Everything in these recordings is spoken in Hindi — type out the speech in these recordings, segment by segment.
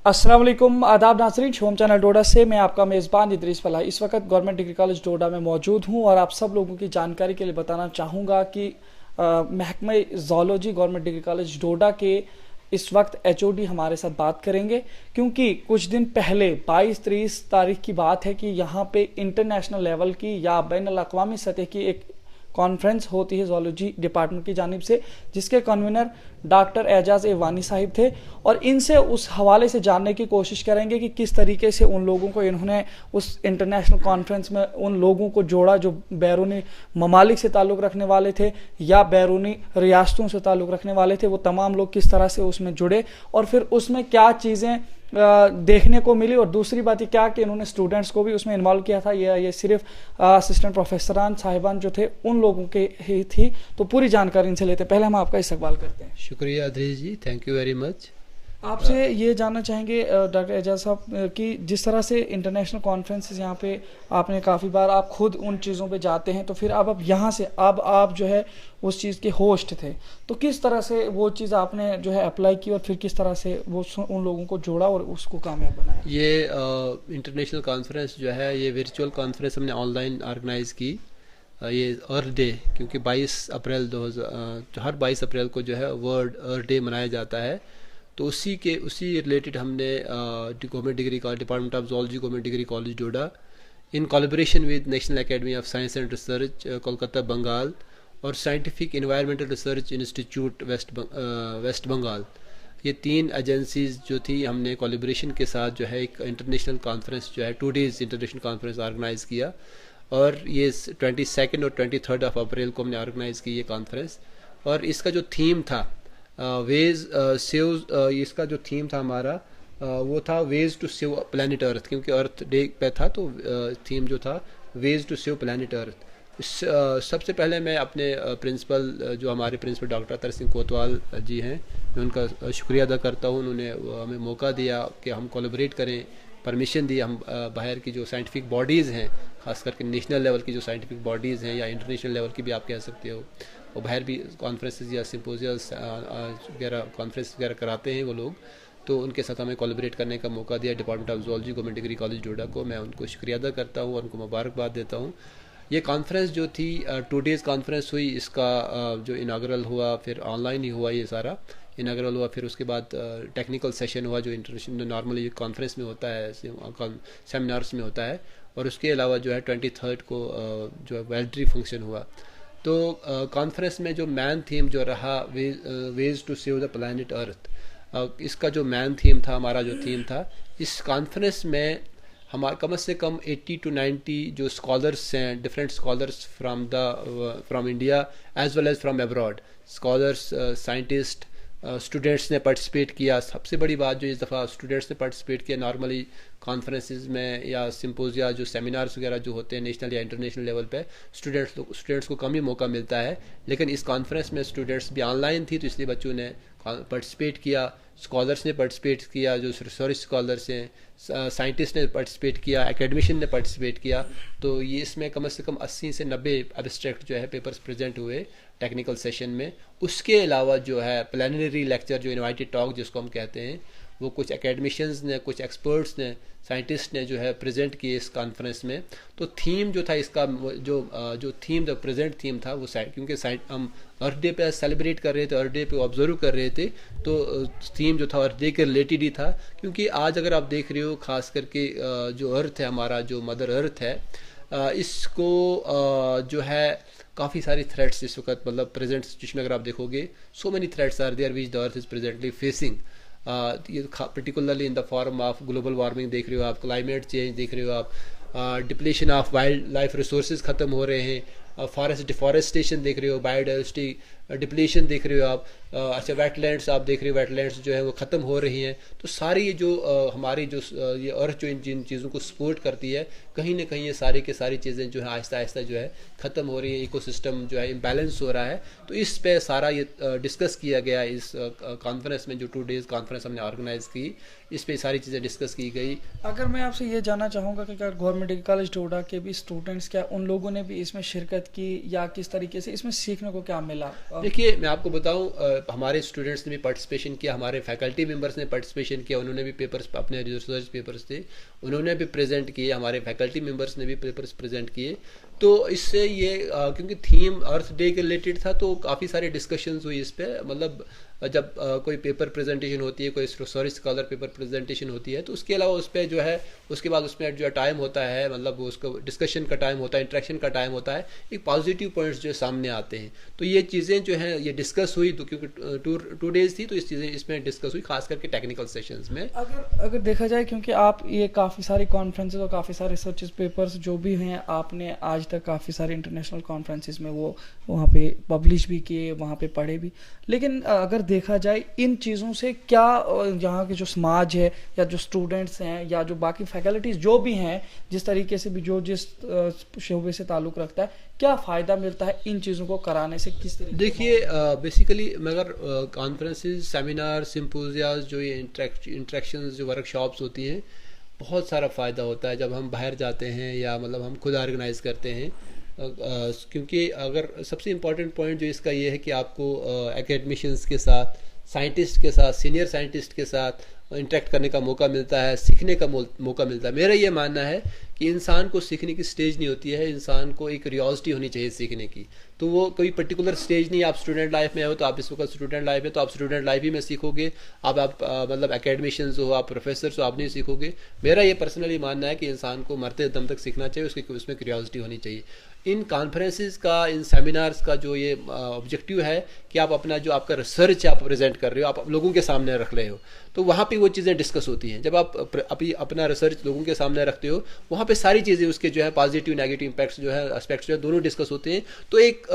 अस्सलाम वालेकुम, आदाब नाज़रीन। शोम चैनल डोडा से मैं आपका मेज़बान इदरीस फलाही इस वक्त गवर्नमेंट डिग्री कॉलेज डोडा में मौजूद हूं और आप सब लोगों की जानकारी के लिए बताना चाहूँगा कि महकमा ज़ूलॉजी गवर्नमेंट डिग्री कॉलेज डोडा के इस वक्त एचओडी हमारे साथ बात करेंगे, क्योंकि कुछ दिन पहले 22-23 तारीख की बात है कि यहाँ पे इंटरनेशनल लेवल की या बैनुल अक़वामी सतह की एक कॉन्फ्रेंस होती है ज़ूलॉजी डिपार्टमेंट की जानिब से, जिसके कन्वीनर डॉक्टर एजाज ए वानी साहिब थे। और इनसे उस हवाले से जानने की कोशिश करेंगे कि किस तरीके से उन लोगों को इन्होंने उस इंटरनेशनल कॉन्फ्रेंस में उन लोगों को जोड़ा जो बैरूनी ममालिक से ताल्लुक़ रखने वाले थे या बैरूनी रियासतों से ताल्लुक़ रखने वाले थे। वो तमाम लोग किस तरह से उसमें जुड़े और फिर उसमें क्या चीज़ें देखने को मिली। और दूसरी बात ये क्या कि इन्होंने स्टूडेंट्स को भी उसमें इन्वॉल्व किया था। ये सिर्फ असिस्टेंट प्रोफेसरान साहिबान जो थे उन लोगों के ही थी। तो पूरी जानकारी इनसे लेते हैं। पहले हम आपका इस्तकबाल करते हैं। शुक्रिया अदरीस जी, थैंक यू वेरी मच। आपसे ये जानना चाहेंगे डॉक्टर एजाज साहब कि जिस तरह से इंटरनेशनल कॉन्फ्रेंसेस यहाँ पे आपने काफ़ी बार आप खुद उन चीज़ों पे जाते हैं, तो फिर अब यहाँ से अब आप जो है उस चीज़ के होस्ट थे, तो किस तरह से वो चीज़ आपने जो है अप्लाई की और फिर किस तरह से वो उन लोगों को जोड़ा और उसको कामयाब बनाया? ये इंटरनेशनल कॉन्फ्रेंस जो है ये वर्चुअल कॉन्फ्रेंस हमने ऑनलाइन ऑर्गेनाइज़ की। ये अर्थ डे, क्योंकि 22 अप्रैल हर 22 अप्रैल को जो है वर्ल्ड अर्थ डे मनाया जाता है, तो उसी रिलेटेड हमने Government Degree College Department of Zoology Government Degree College Doda in collaboration with National Academy of Science and Research Kolkata Bengal और Scientific Environmental Research Institute West Bengal, ये 3 एजेंसीज जो थी, हमने कोलैबोरेशन के साथ जो है एक इंटरनेशनल कॉन्फ्रेंस जो है 2 डेज़ इंटरनेशनल कॉन्फ्रेंस ऑर्गेनाइज़ किया। और ये 22 और 23 ऑफ अप्रैल को हमने ऑर्गेनाइज़ की ये कॉन्फ्रेंस। और इसका जो थीम था वेज सेव, इसका जो थीम था हमारा वो था वेज टू सेव प्लानट अर्थ, क्योंकि अर्थ डे पे था तो थीम जो था वेज टू सेव प्लानट अर्थ। सबसे पहले मैं अपने प्रिंसिपल जो हमारे प्रिंसिपल डॉक्टर अतर सिंह कोतवाल जी हैं, मैं उनका शुक्रिया अदा करता हूँ। उन्होंने हमें मौका दिया कि हम कोलैबोरेट करें, परमिशन दी। हम बाहर की जो साइंटिफिक बॉडीज़ हैं, ख़ास करके नेशनल लेवल की जो साइंटिफिक बॉडीज़ हैं या इंटरनेशनल लेवल की भी आप कह सकते हो, वो बाहर भी कॉन्फ्रेंसेस या सिम्पोजियस वगैरह कॉन्फ्रेंस वगैरह कराते हैं वो लोग, तो उनके साथ हमें कोलैबोरेट करने का मौका दिया Department of Zoology Government Degree College Doda को। मैं उनको शुक्रिया अदा करता हूँ और उनको मुबारकबाद देता हूँ। ये कॉन्फ्रेंस जो थी 2 डेज़ कॉन्फ्रेंस हुई। इसका जो इनागरल हुआ फिर ऑनलाइन ही हुआ, ये सारा इनागरल हुआ, फिर उसके बाद टेक्निकल सेशन हुआ जो इंटरनेशनल नॉर्मली कॉन्फ्रेंस में होता है, सेमिनार्स में होता है। और उसके अलावा जो है 23 को जो है वैल्ड्री फंक्शन हुआ। तो कॉन्फ्रेंस में जो मैन थीम जो रहा ways to save the planet earth, इसका जो मैन थीम था, हमारा जो थीम था इस कॉन्फ्रेंस में, हमारे कम से कम 80 to 90 जो स्कॉलर्स हैं, different scholars from India as well as from abroad, scholars, scientist, students ने पार्टिसिपेट किया। सबसे बड़ी बात जो इस दफ़ा स्टूडेंट्स ने पार्टिसिपेट किया, नॉर्मली कॉन्फ्रेंसेस में या सिम्पोजिया जो सेमिनार्स वगैरह जो होते हैं नेशनल या इंटरनेशनल लेवल पे, स्टूडेंट्स को कम ही मौका मिलता है, लेकिन इस कॉन्फ्रेंस में स्टूडेंट्स भी ऑनलाइन थी, तो इसलिए बच्चों ने पार्टिसिपेट किया। स्कॉलर्स ने पार्टिसिपेट किया, जो रिसर्च स्कॉलर्स हैं, साइंटिस्ट ने पार्टिसिपेट किया, एकेडमिशियन ने पार्टिसिपेट किया। तो ये इसमें कम से कम 80 से 90 एब्स्ट्रैक्ट जो है पेपर्स प्रेजेंट हुए टेक्निकल सेशन में। उसके अलावा जो है प्लेनरी लेक्चर जो इनवाइटेड टॉक जिसको हम कहते हैं, वो कुछ एकेडमिशियंस ने, कुछ एक्सपर्ट्स ने, साइंटिस्ट ने जो है प्रेजेंट किए इस कॉन्फ्रेंस में। तो थीम जो था इसका, जो थीम द प्रेजेंट थीम था वो क्योंकि हम अर्थ डे पे सेलिब्रेट कर रहे थे, अर्थ डे पे ऑब्जर्व कर रहे थे, तो थीम जो था अर्थ डे के रिलेटेड ही था। क्योंकि आज अगर आप देख रहे हो, खास करके जो अर्थ है हमारा, जो मदर अर्थ है, इसको जो है काफ़ी सारी थ्रेट्स इस वक्त, मतलब प्रेजेंट सिचुएशन में अगर आप देखोगे, so many threats are there which the earth is presently facing. ये particularly in the form of global warming देख रहे हो आप, क्लाइमेट चेंज देख रहे हो आप, depletion of wild life resources ख़त्म हो रहे हैं, फॉरेस्ट डिफॉरेस्टेशन देख रहे हो, बायोडाइवर्सिटी डिप्लेशन देख रहे हो आप, अच्छा वेटलैंड्स आप देख रहे हो, वेटलैंड्स जो है वो ख़त्म हो रही हैं। तो सारी ये जो हमारी जो ये अर्थ जो जिन चीज़ों को सपोर्ट करती है, कहीं ना कहीं ये सारी के सारी चीज़ें जो है आहिस्ता आहिस्ता जो है ख़त्म हो रही है, इकोसिस्टम जो है इम्बैलेंस हो रहा है। तो इस पे सारा ये डिस्कस किया गया इस कॉन्फ्रेंस में, जो 2 डेज़ कॉन्फ्रेंस हमने ऑर्गेनाइज़ की, इस पे सारी चीज़ें डिस्कस की गई। अगर मैं आपसे ये जानना चाहूँगा कि गवर्नमेंट डिग्री कॉलेज डोडा के भी स्टूडेंट्स, क्या उन लोगों ने भी इसमें शिरकत मेहनत की या किस तरीके से इसमें सीखने को क्या मिला? देखिए मैं आपको बताऊं, हमारे स्टूडेंट्स ने भी पार्टिसिपेशन किया, हमारे फैकल्टी मेंबर्स ने पार्टिसिपेशन किया, उन्होंने भी पेपर्स, अपने रिसर्च पेपर्स थे उन्होंने भी प्रेजेंट किए, हमारे फैकल्टी मेंबर्स ने भी पेपर्स प्रेजेंट किए। तो इससे ये क्योंकि थीम अर्थ डे के रिलेटेड था तो काफ़ी सारे डिस्कशंस हुई इस पे, मतलब जब कोई पेपर प्रेजेंटेशन होती है, कोई रिसर्च स्कॉलर पेपर प्रेजेंटेशन होती है, तो उसके अलावा उस पर जो है उसके बाद उसमें जो टाइम होता है, मतलब उसको डिस्कशन का टाइम होता है, इंटरेक्शन का टाइम होता है, एक पॉजिटिव पॉइंट्स जो सामने आते हैं। तो ये चीज़ें जो है ये डिस्कस हुई, तो क्योंकि 2 डेज थी तो इस चीज़ें इसमें डिस्कस हुई, खास करके टेक्निकल सेशंस में। अगर देखा जाए, क्योंकि आप ये काफ़ी सारी कॉन्फ्रेंसेस और काफ़ी सारे रिसर्च पेपर्स जो भी हैं आपने आज तक काफ़ी सारे इंटरनेशनल कॉन्फ्रेंसेस में वो वहाँ पे पब्लिश भी किए, वहाँ पे पढ़े भी, लेकिन अगर देखा जाए इन चीज़ों से क्या यहाँ के जो समाज है या जो स्टूडेंट्स हैं या जो बाकी फैकल्टीज जो भी हैं, जिस तरीके से भी जो जिस शोबे से ताल्लुक़ रखता है, क्या फ़ायदा मिलता है इन चीज़ों को कराने से? किस तरीके? देखिए बेसिकली मगर कॉन्फ्रेंसेस, सेमिनार, सिम्पोजियाज, जो ये इंटरेक्शंस, जो वर्कशॉप्स होती हैं, बहुत सारा फ़ायदा होता है जब हम बाहर जाते हैं या मतलब हम खुद ऑर्गेनाइज करते हैं। क्योंकि अगर सबसे इम्पॉर्टेंट पॉइंट जो इसका ये है कि आपको एकेडमिशियंस के साथ, साइंटिस्ट के साथ, सीनियर साइंटिस्ट के साथ इंटरेक्ट करने का मौका मिलता है, सीखने का मौका मिलता है। मेरा ये मानना है कि इंसान को सीखने की स्टेज नहीं होती है, इंसान को एक क्यूरियोसिटी होनी चाहिए सीखने की। तो वो कोई पर्टिकुलर स्टेज नहीं, आप स्टूडेंट लाइफ में हो तो आप इस वक्त स्टूडेंट लाइफ है तो आप स्टूडेंट लाइफ ही में सीखोगे, आप मतलब एकेडमिशियंस हो, आप प्रोफेसर्स हो, आप नहीं सीखोगे। मेरा ये पर्सनली मानना है कि इंसान को मरते दम तक सीखना चाहिए, उसमें क्यूरियोसिटी होनी चाहिए। इन कॉन्फ्रेंसेस का, इन सेमिनार्स का जो ये ऑब्जेक्टिव है कि आप अपना जो आपका रिसर्च आप प्रेजेंट कर रहे हो, आप लोगों के सामने रख रहे हो, तो वहाँ पे वो चीज़ें डिस्कस होती हैं। जब आप अपना रिसर्च लोगों के सामने रखते हो, वहाँ पे सारी चीज़ें उसके जो है पॉजिटिव नेगेटिव इम्पैक्ट्स जो है, एस्पेक्ट्स जो है, दोनों डिस्कस होते हैं। तो एक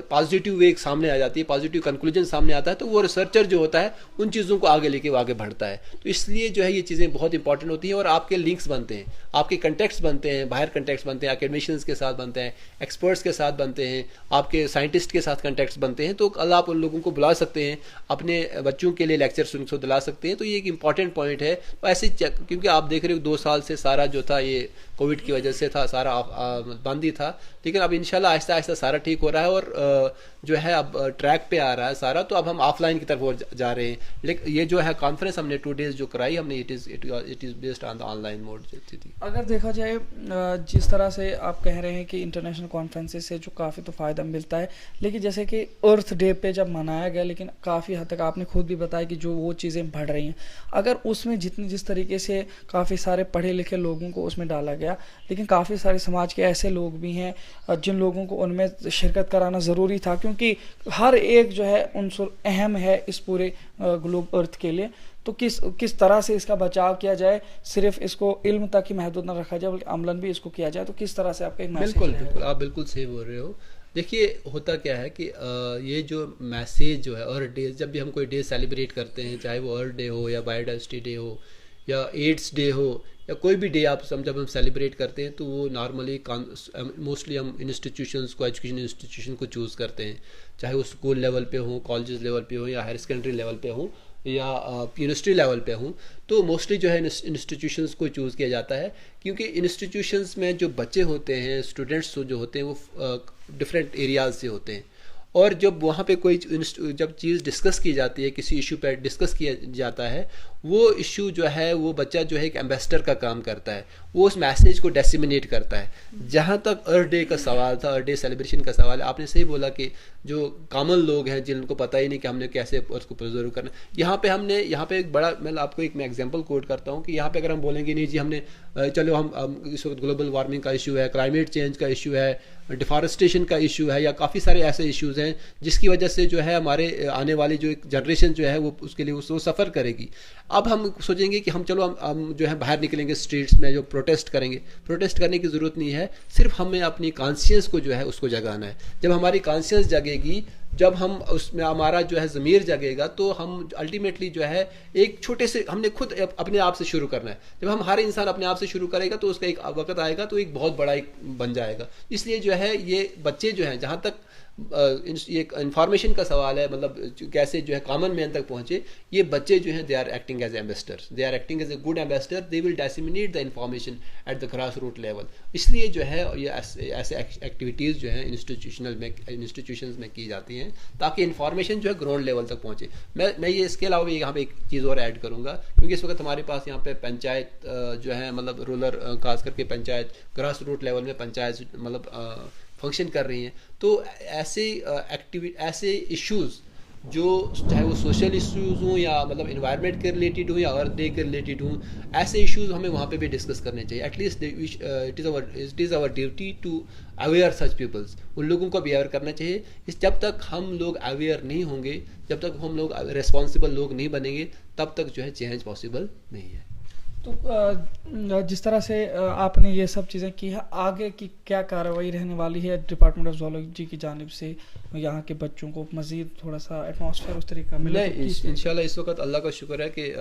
पॉजिटिव वे सामने आ जाती है, पॉजिटिव कंक्लूजन सामने आता है, तो वो रिसर्चर जो होता है उन चीज़ों को आगे लेके वो आगे बढ़ता है। तो इसलिए जो है ये चीज़ें बहुत इंपॉर्टेंट होती हैं और आपके लिंक्स बनते हैं, आपके कंटेक्ट्स बनते हैं, बाहर कंटेक्ट्स बनते हैं, एकेडमिशियंस के साथ बनते हैं, एक्सपर्ट्स के साथ बनते हैं, आपके साइंटिस्ट के साथ कंटेक्ट्स बनते हैं। तो कल आप उन लोगों को बुला सकते हैं, अपने बच्चों के लिए लेक्चर सुन दिला सकते हैं। तो ये एक इंपॉर्टेंट पॉइंट है। तो ऐसे क्योंकि आप देख रहे हो 2 साल से सारा जो था ये कोविड की वजह से था, सारा बंद ही था, लेकिन अब इंशाल्लाह आहिस्ता आहिस्ता सारा ठीक हो रहा है और जो है अब ट्रैक पे आ रहा है सारा। तो अब हम ऑफलाइन की तरफ जा रहे हैं। लेकिन ये जो है कॉन्फ्रेंस हमने 2 डेज जो कराई हमने, it is based on the online mode जो थी। अगर देखा जाए जिस तरह से आप कह रहे हैं कि इंटरनेशनल कॉन्फ्रेंसेस से जो काफ़ी तो फ़ायदा मिलता है, लेकिन जैसे कि अर्थ डे पे जब मनाया गया, लेकिन काफ़ी हद तक आपने खुद भी बताया कि जो वो चीज़ें बढ़ रही हैं, अगर उसमें जिस तरीके से काफ़ी सारे पढ़े लिखे लोगों को उसमें डाला गया, लेकिन काफ़ी सारे समाज के ऐसे लोग भी हैं जिन लोगों को उनमें शिरकत कराना ज़रूरी था, क्योंकि हर एक जो है उनसुर अहम है इस पूरे ग्लोब अर्थ के लिए। तो किस तरह से इसका बचाव किया जाए, सिर्फ इसको इल्म तक ही महदूद न रखा जाए बल्कि अमलन भी इसको किया जाए, तो किस तरह से आपका एक मैसेज? बिल्कुल आप बिल्कुल सही बोल रहे हो। देखिए होता क्या है कि ये जो मैसेज जो है अर्थ डे, जब भी हम कोई डे सेलिब्रेट करते हैं, चाहे वो अर्थ डे हो या बायोडाइवर्सिटी डे हो या एड्स डे हो या कोई भी डे आप जब हम सेलिब्रेट करते हैं, तो वो नॉर्मली मोस्टली हम इंस्टीट्यूशंस को, एजुकेशन इंस्टीट्यूशन को चूज़ करते हैं, चाहे वो स्कूल लेवल पे हो, कॉलेज लेवल पे हो या हायर सेकेंडरी लेवल पे हो या यूनिवर्सिटी लेवल पे हूँ। तो मोस्टली जो है इंस्टीट्यूशंस को चूज़ किया जाता है, क्योंकि इंस्टीट्यूशंस में जो बच्चे होते हैं, स्टूडेंट्स जो होते हैं, वो डिफरेंट एरियाज से होते हैं। और जब वहाँ पे कोई जब चीज़ डिस्कस की जाती है, किसी इशू पर डिस्कस किया जाता है, वो इशू जो है वो बच्चा जो है एक एम्बेसडर का काम करता है, वो उस मैसेज को डिसेमिनेट करता है। जहाँ तक अर्थ डे का सवाल था, अर्थ डे सेलिब्रेशन का सवाल है, आपने सही बोला कि जो कॉमन लोग हैं जिनको पता ही नहीं कि हमने कैसे उसको प्रिजर्व करना, यहाँ पे एक बड़ा, मैं आपको एक मैं एग्जांपल कोट करता हूँ कि यहाँ पे अगर हम बोलेंगे नहीं जी हमने चलो हम इस वक्त ग्लोबल वार्मिंग का इशू है, क्लाइमेट चेंज का इशू है, डिफॉरेस्टेशन का इशू है, या काफ़ी सारे ऐसे इश्यूज़ हैं जिसकी वजह से जो है हमारे आने वाली जो एक जनरेशन जो है वो उसके लिए वो सफ़र करेगी। अब हम सोचेंगे कि हम चलो हम जो है बाहर निकलेंगे स्ट्रीट्स में, जो प्रोटेस्ट करेंगे। प्रोटेस्ट करने की ज़रूरत नहीं है, सिर्फ हमें अपनी कॉन्शियस को जो है उसको जगाना है। जब हमारी कॉन्शियस जगेगी जब हम उसमें हमारा जो है ज़मीर जगेगा तो हम अल्टीमेटली जो है एक छोटे से, हमने खुद अपने आप से शुरू करना है। जब हम हर इंसान अपने आप से शुरू करेगा तो उसका एक वक्त आएगा तो एक बहुत बड़ा एक बन जाएगा। इसलिए जो है ये बच्चे जो हैं, जहाँ तक ये इंफॉर्मेशन का सवाल है, मतलब कैसे जो है कॉमन मैन तक पहुंचे, ये बच्चे जो हैं they are acting as ambassadors, they are acting as a good ambassador, they will disseminate the information at the grass root level. इसलिए जो है ये ऐसे एक्टिविटीज़ जो हैं इंस्टीट्यूशंस में की जाती हैं ताकि इंफॉर्मेशन जो है ग्राउंड लेवल तक पहुंचे। मैं ये इसके अलावा यहाँ पे एक चीज़ और ऐड करूँगा, क्योंकि इस वक्त हमारे पास यहाँ पे पंचायत जो है, मतलब रूरल खास करके पंचायत ग्रास रूट लेवल में पंचायत मतलब फंक्शन कर रही हैं। तो ऐसे इश्यूज़ जो चाहे वो सोशल इश्यूज़ हों या मतलब इन्वायरमेंट के रिलेटेड हो या अर्थ डे के रिलेटेड हों, ऐसे इश्यूज़ हमें वहाँ पे भी डिस्कस करने चाहिए। At least it is our duty to aware such peoples, उन लोगों को भी अवेयर करना चाहिए। जब तक हम लोग अवेयर नहीं होंगे, जब तक हम लोग रिस्पॉन्सिबल लोग नहीं बनेंगे, तब तक जो है चेंज पॉसिबल नहीं है। तो जिस तरह से आपने ये सब चीज़ें की है, आगे की क्या कार्रवाई रहने वाली है डिपार्टमेंट ऑफ ज़ूलॉजी की जानिब से, यहाँ के बच्चों को मज़ीद थोड़ा सा एटमॉस्फेयर उस तरीके का मिले? इंशाल्लाह इस वक्त अल्लाह का शुक्र है कि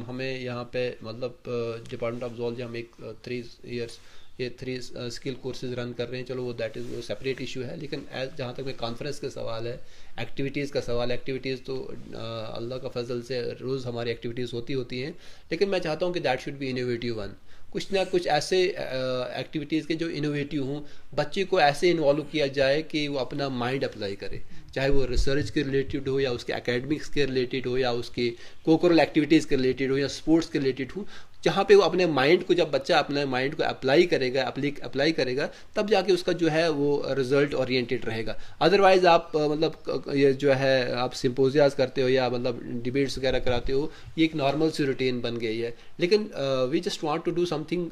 हमें यहाँ पे मतलब डिपार्टमेंट ऑफ ज़ूलॉजी हम एक 3 स्किल कोर्सेज रन कर रहे हैं। चलो वो दैट इज़ वो सेपरेट इशू है, लेकिन जहाँ तक मैं कॉन्फ्रेंस का सवाल है, एक्टिविटीज़ का सवाल, एक्टिविटीज़ तो अल्लाह का फजल से रोज़ हमारी एक्टिविटीज़ होती हैं, लेकिन मैं चाहता हूँ कि that should be innovative one. कुछ ना कुछ ऐसे एक्टिविटीज़ के जो इनोवेटिव हों, बच्चे को ऐसे इन्वॉल्व किया जाए कि वो अपना माइंड अप्लाई करे, चाहे वो रिसर्च के रिलेटेड हो या उसके एकेडमिक्स के रिलेटेड हो या उसके कोकरल एक्टिविटीज़ के रिलेटेड हो या स्पोर्ट्स के रिलेटेड हो, जहाँ पे वो अपने माइंड को, जब बच्चा अपने माइंड को अप्लाई करेगा तब जाके उसका जो है वो रिजल्ट ओरिएंटेड रहेगा। अदरवाइज आप मतलब ये जो है आप सिम्पोजियाज करते हो या मतलब डिबेट्स वगैरह कराते हो, ये एक नॉर्मल सी रूटीन बन गई है। लेकिन we just want to do something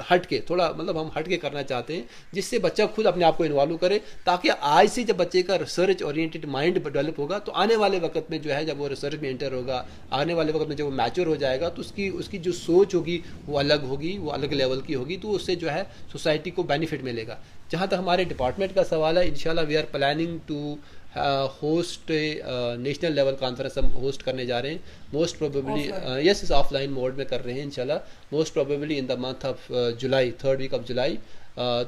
हट के, थोड़ा मतलब हम हट के करना चाहते हैं जिससे बच्चा खुद अपने आप को इन्वॉल्व करे, ताकि आज से जब बच्चे का रिसर्च ओरिएंटेड माइंड डेवलप होगा तो आने वाले वक्त में जो है जब वो रिसर्च में एंटर होगा, आने वाले वक्त में जब वो मैच्योर हो जाएगा तो उसकी जो सोच होगी वो अलग होगी, वो अलग लेवल की होगी, तो उससे जो है सोसाइटी को बेनिफिट मिलेगा। जहाँ तक हमारे डिपार्टमेंट का सवाल है, इंशाल्लाह we are planning to host national level conference हम होस्ट करने जा रहे हैं। Most probably yes, offline mode में कर रहे हैं इंशाल्लाह, most probably in the month of July, 3rd week of July.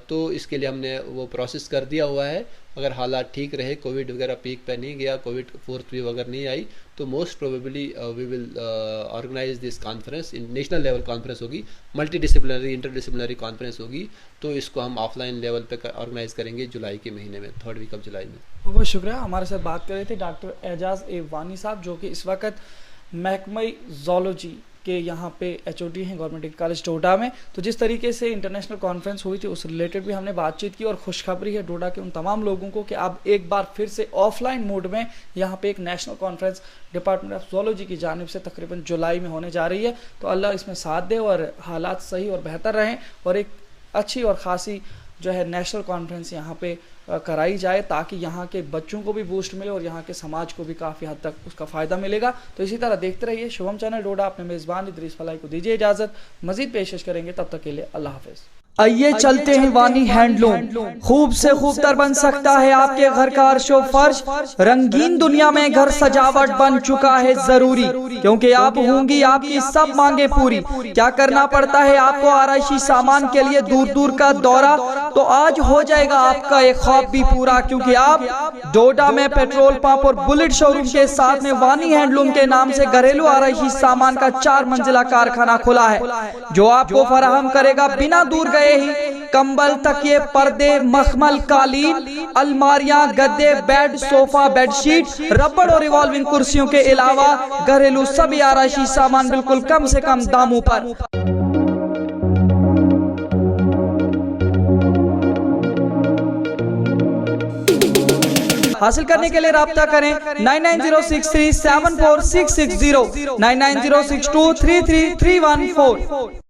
तो इसके लिए हमने वो प्रोसेस कर दिया हुआ है। अगर हालात ठीक रहे, कोविड वगैरह पीक पे नहीं गया, कोविड 4th वेव अगर नहीं आई, तो most probably we will organize this conference, national level conference होगी, मल्टी डिसिप्लिनरी इंटरडिसिप्लिनरी कॉन्फ्रेंस होगी। तो इसको हम ऑफलाइन लेवल पे ऑर्गेनाइज करेंगे जुलाई के महीने में, 3rd वीक ऑफ जुलाई में। बहुत शुक्रिया। हमारे साथ बात कर रहे थे डॉक्टर एजाज ए वानी साहब, जो कि इस वक्त महकमा ज़ूलॉजी के यहाँ पे HOD हैं गवर्नमेंट डिग्री कॉलेज डोडा में। तो जिस तरीके से इंटरनेशनल कॉन्फ्रेंस हुई थी उस रिलेटेड भी हमने बातचीत की, और खुशखबरी है डोडा के उन तमाम लोगों को कि अब एक बार फिर से ऑफलाइन मोड में यहाँ पे एक national conference department of zoology की जानिब से तकरीबन जुलाई में होने जा रही है। तो अल्लाह इसमें साथ दे और हालात सही और बेहतर रहें और एक अच्छी और ख़ासी जो है नेशनल कॉन्फ्रेंस यहाँ पे कराई जाए, ताकि यहाँ के बच्चों को भी बूस्ट मिले और यहाँ के समाज को भी काफ़ी हद तक उसका फ़ायदा मिलेगा। तो इसी तरह देखते रहिए शुभम चैनल डोडा। अपने मेज़बान इदरीस फलाई को दीजिए इजाज़त, मज़ीद पेशकश करेंगे, तब तक के लिए अल्लाह हाफ़िज़। आइए चलते हैं वानी हैंडलूम, खूब से खूबतर बन सकता है आपके घर का अर्शो फर्श। रंगीन दुनिया में घर सजावट बन चुका है जरूरी, क्योंकि आप होंगी आपकी सब मांगे पूरी। क्या करना पड़ता है आपको आराइशी सामान के लिए दूर दूर का दौरा, तो आज हो जाएगा आपका एक ख्वाब भी पूरा, क्योंकि आप डोडा में पेट्रोल पंप और बुलेट शोरूम के साथ में वानी हैंडलूम के नाम से घरेलू आराइशी सामान का 4 मंजिला कारखाना खुला है, जो आपको फराहम करेगा बिना दूर गए ही कंबल, तकिए, पर्दे, मखमल, कालीन, अलमारियां, गद्दे, बेड, सोफा, बेडशीट, रबड़ और रिवॉल्विंग कुर्सियों के अलावा घरेलू सभी आराइशी सामान बिल्कुल कम से कम दामों पर। हासिल करने के लिए राब्ता करें 9906374660, 9906233314।